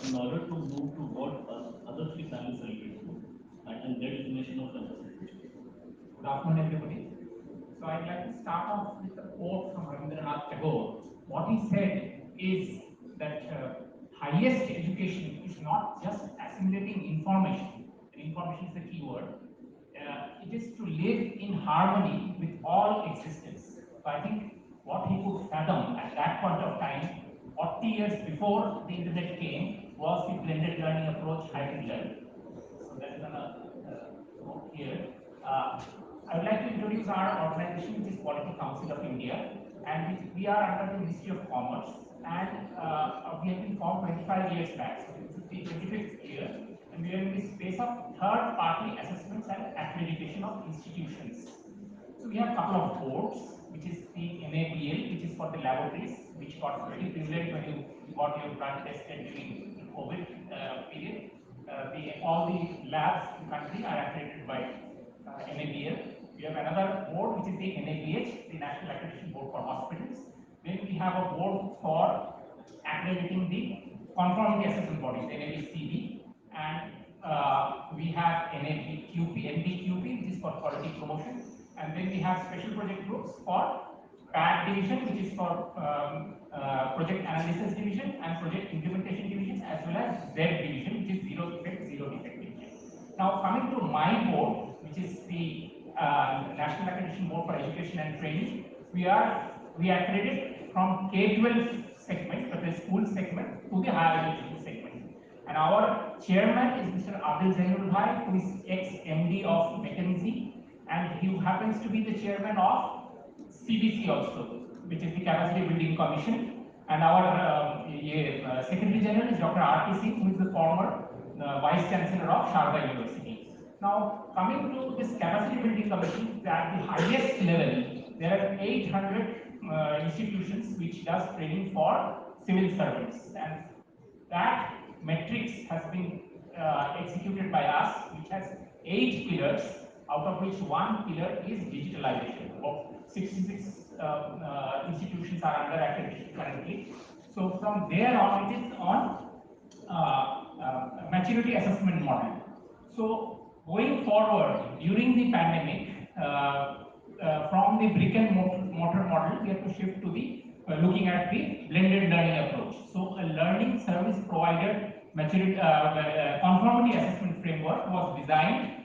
in order to move to what other three panelists alluded to, and their definition of campus education. Good afternoon, everybody. So I'd like to start off with a quote from Rabindranath Tagore. What he said is that highest education is not just assimilating information, and information is the key word. It is to live in harmony with all existence. So I think what he could fathom at that point of time, 40 years before the internet came, was the blended learning approach, hybrid learning. So that is another note here. I would like to introduce our organization, which is Quality Council of India, and we are under the Ministry of Commerce, and we have been formed 25 years back, so this is the 25th year, and we are in the space of third-party assessments and accreditation of institutions. So we have a couple of boards, which is the NABET, which is for the laboratories, which got very prevalent when you got your blood tested during the COVID period. All the labs in the country are accredited by NABET. We have another board, which is the NABH, the National Accreditation Board for Hospitals. Then we have a board for accrediting the conformity assessment bodies, NABCB, and we have NBQP, which is for quality promotion, and then we have special project groups for PAD division, which is for project analysis division, and project implementation division, as well as Z division, which is zero effect, zero defect division. Now coming to my board, which is the National Accreditation Board for Education and Training, we accredit from K-12 segment, that is school segment, to the higher education segment. And our chairman is Mr. Adil Zainul Bhai, who is ex-MD of McKinsey, and he happens to be the chairman of CBC also, which is the Capacity Building Commission. And our Secretary General is Dr. R.P. Singh, who is the former Vice Chancellor of Sharda University. Now, coming to this Capacity Building Commission, at the highest level, there are 800 institutions which does training for civil servants, and that matrix has been executed by us, which has 8 pillars, out of which one pillar is digitalization. About 66 institutions are under accreditation currently. So from there on, it is on maturity assessment model. So going forward, during the pandemic, from the brick and mortar model, we have to shift to the looking at the blended learning approach. So a learning service provider maturity conformity assessment framework was designed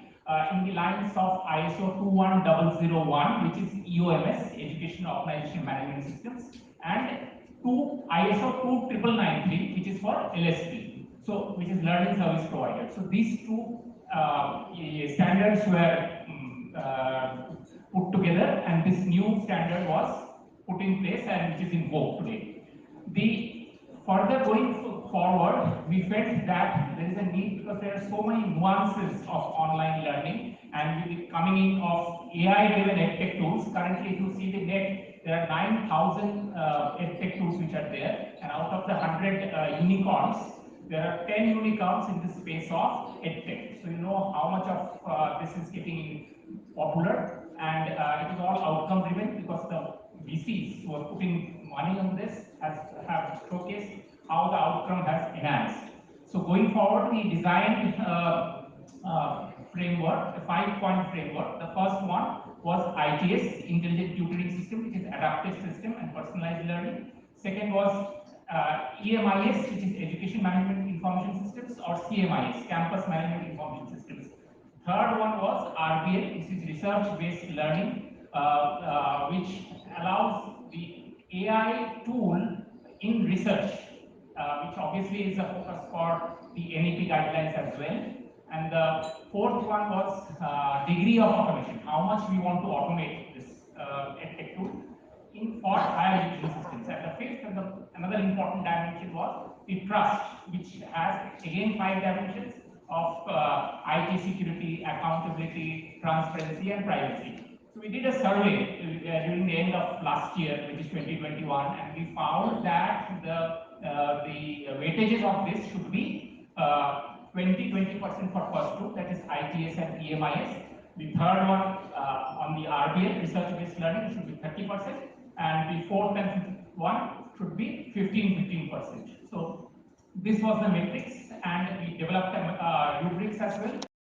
in the lines of ISO 21001, which is EOMS, Education Organization Management Systems, and ISO 29993, which is for LSP, so which is Learning Service Provider. So these two standards were put together, and this new standard was put in place, and which is in vogue today. Further going forward, we felt that there is a need, because there are so many nuances of online learning, and with the coming in of AI-driven edtech tools. Currently, if you see the net, there are 9,000 edtech tools which are there, and out of the 100 unicorns, there are 10 unicorns in the space of edtech. So you know how much of this is getting popular, and it is all outcome driven, because the VCs who are putting money on this have showcased how the outcome has enhanced. So going forward, we designed framework, a 5-point framework. The first one was ITS, Intelligent Tutoring System, which is adaptive system and personalized learning. Second was EMIS, which is Education Management Information Systems, or CMIS, Campus Management Information Systems. Third one was RBL, which is Research-Based Learning, which allows the AI tool in research, which obviously is a focus for the NEP guidelines as well. And the fourth one was degree of automation, how much we want to automate this edtech tool for higher education systems. And the fifth and another important dimension was the trust, which has again 5 dimensions of IT security, accountability, transparency, and privacy. So we did a survey during the end of last year, which is 2021, and we found that the weightages of this should be 20% for first two, that is ITS and EMIS. The third one on the RBL, research-based learning, should be 30%, and the fourth and fifth one should be 15%. So this was the matrix, and we developed rubrics as well.